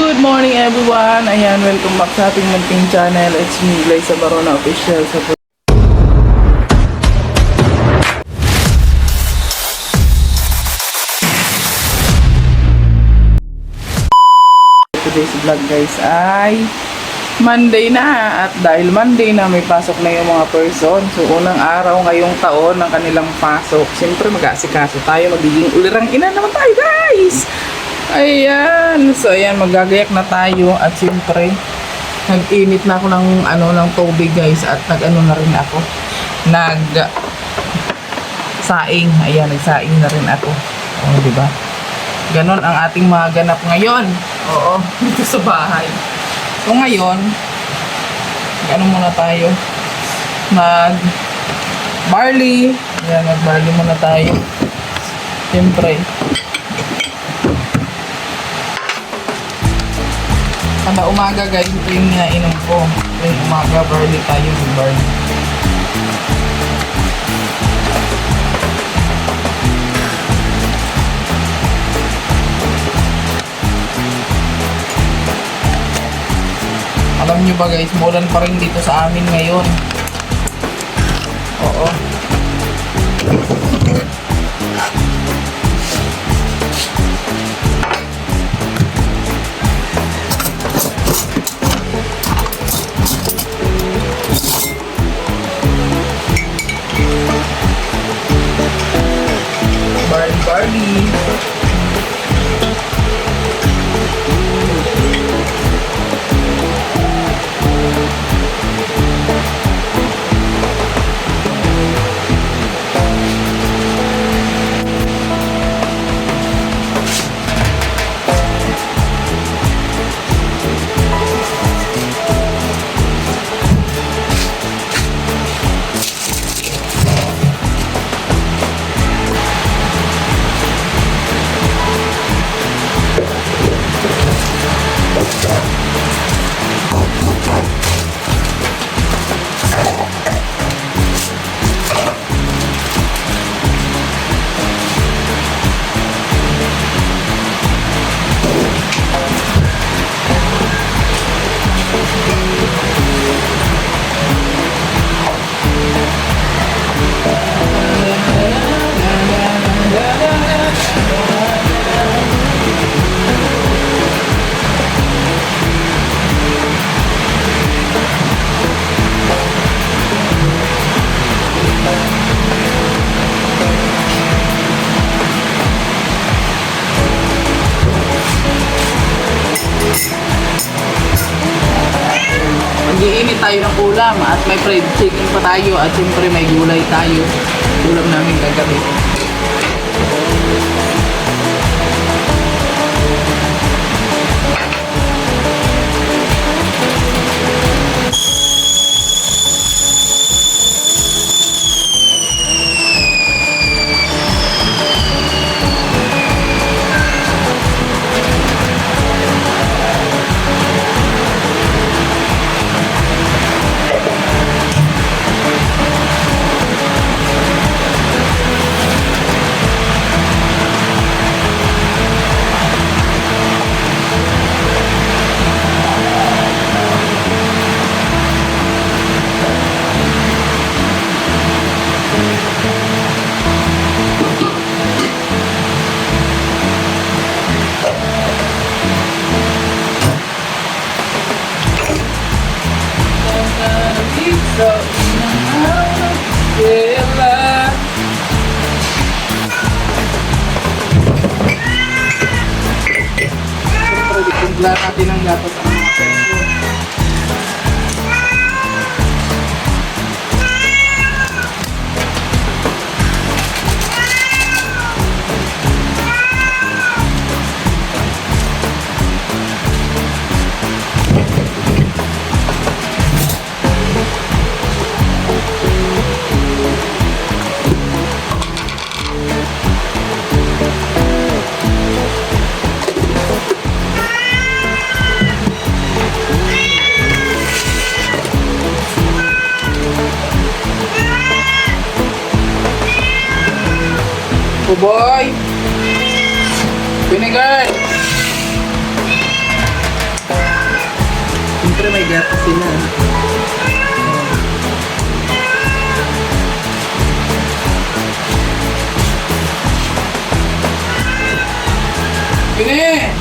Good morning everyone! Ayan, welcome back sa ating munting channel. It's me, Liza Barona Official. Today's vlog guys ay Monday na, at dahil Monday na may pasok na yung mga person. So unang araw ngayong taon ng kanilang pasok. Siyempre mag-aasikaso tayo, magiging ulirang ina naman tayo guys! Ayan, so ayan, magagayak na tayo at siyempre nag-init na ako ng tubig guys, at nag-ano na rin ako, saing. Ayan, nagsaing na rin ako. Oh, di ba? Ganon ang ating mga ganap ngayon. Oo, dito sa bahay. So ngayon, ano muna tayo? Mag-barley. Ayan, mag-barley muna tayo. Siyempre. Kada umaga guys, ito yung inom ko. Ito yung umaga, barley tayo, mag-barley. Alam nyo ba guys, mulan pa rin dito sa amin ngayon. Oo. Barley. Mag-iinit tayo ng ulam at may fried chicken pa tayo, at siyempre may gulay tayo. Ulam namin kagabi. Siyempre, natin ang gatos ang mga peso. Oh boy! Vinegar! sila. Pine!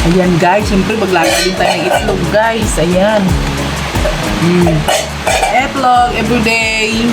Ayan guys, syempre maglagay din tayo ng itlog guys. Ayan. Itlog everyday.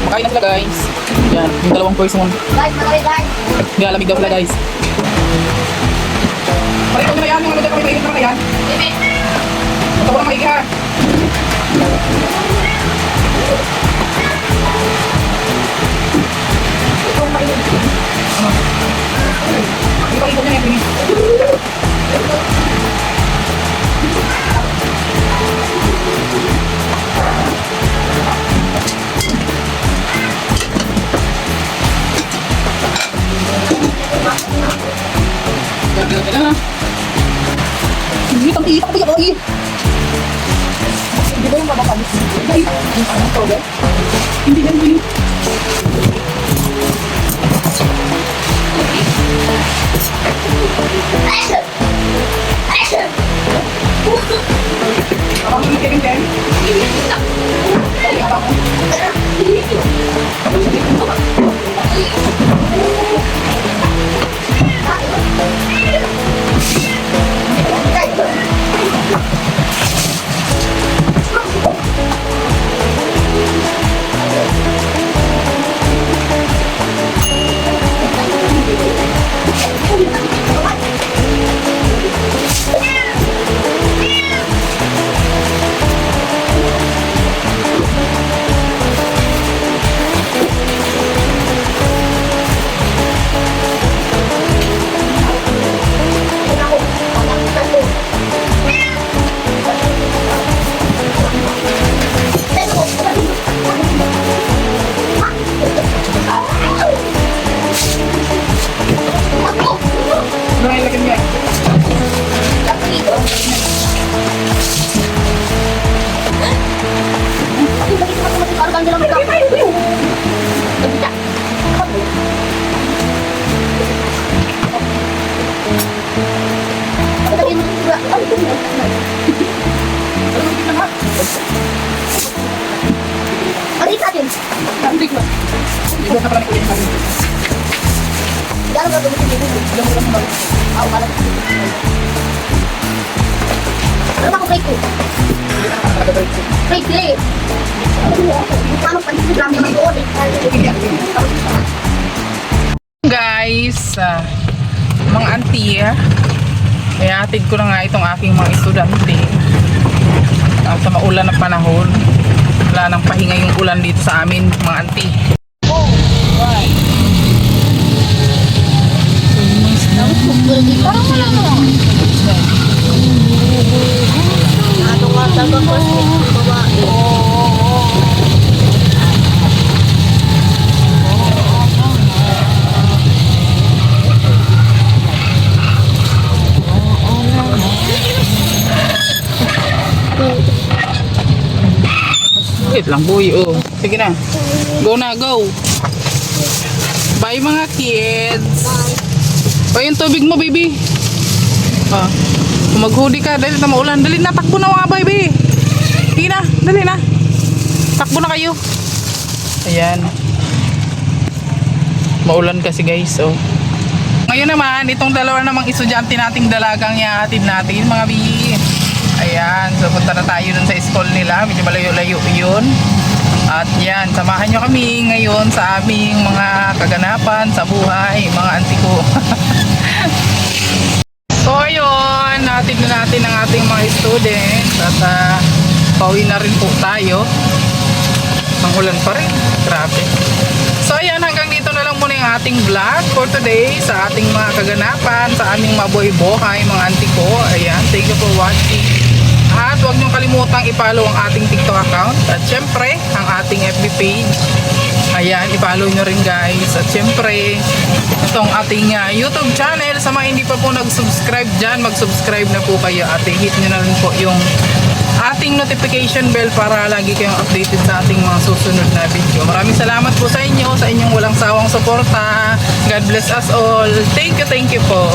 Makain na sila guys. Yan, yung dalawang person. Guys, malaki guys. Yan, lamig daw sila guys. Pareho nyo na yan, yung ano dyan kami mainit na yan. Ito ko na maigi ha. Ito mainit. Ito ito niya yan. Ang iitak pa yan, ang iitak. Di ba yung mabakalis? Hindi yan, hindi. Abang mo yung ken. Doon na pala ni Kuya kami. Diyan ba dito dito? Diyan mo lang ba? Aw, wala. Ano ako break ko? Break late. Paano pa dito lang naman doon? Guys, mga auntie, ay atid ko na nga itong aking mga estudyante. Sa maulan na panahon, wala nang pahinga yung ulan dito sa amin, mga auntie. Oh, right. Parang wala naman. Ano nga taga first week ng babae? Wait lang boy, oh. Sige na. Go na, go. Bye mga kids. O yung tubig mo, baby. Kung mag-hoodie ka, dahil na maulan. Dali na, takbo na mga baby. Sige na, dali na. Takbo na kayo. Ayan. Maulan kasi guys, oh. Ngayon naman, itong dalawa namang estudyante nating dalagang ihahatid natin, mga baby. Ayan, so punta na tayo dun sa school nila. Medyo malayo-layo yun. At yan, samahan nyo kami ngayon sa aming mga kaganapan sa buhay, mga auntie ko. So ayun, natin na natin ang ating mga students at pauwi na rin po tayo. Mangulan pa rin, grabe. So ayan, hanggang dito na lang muna yung ating vlog for today sa ating mga kaganapan, sa aming mabuhay-buhay, mga auntie ko. Ayan, thank you for watching. At huwag niyong kalimutang i-follow ang ating TikTok account. At syempre, ang ating FB page. Ayan, i-follow nyo rin guys. At syempre, itong ating YouTube channel. Sa mga hindi pa po nag-subscribe dyan, mag-subscribe na po kayo. At hit nyo na rin po yung ating notification bell para lagi kayong updated sa ating mga susunod na video. Maraming salamat po sa inyo, sa inyong walang sawang suporta. God bless us all. Thank you po.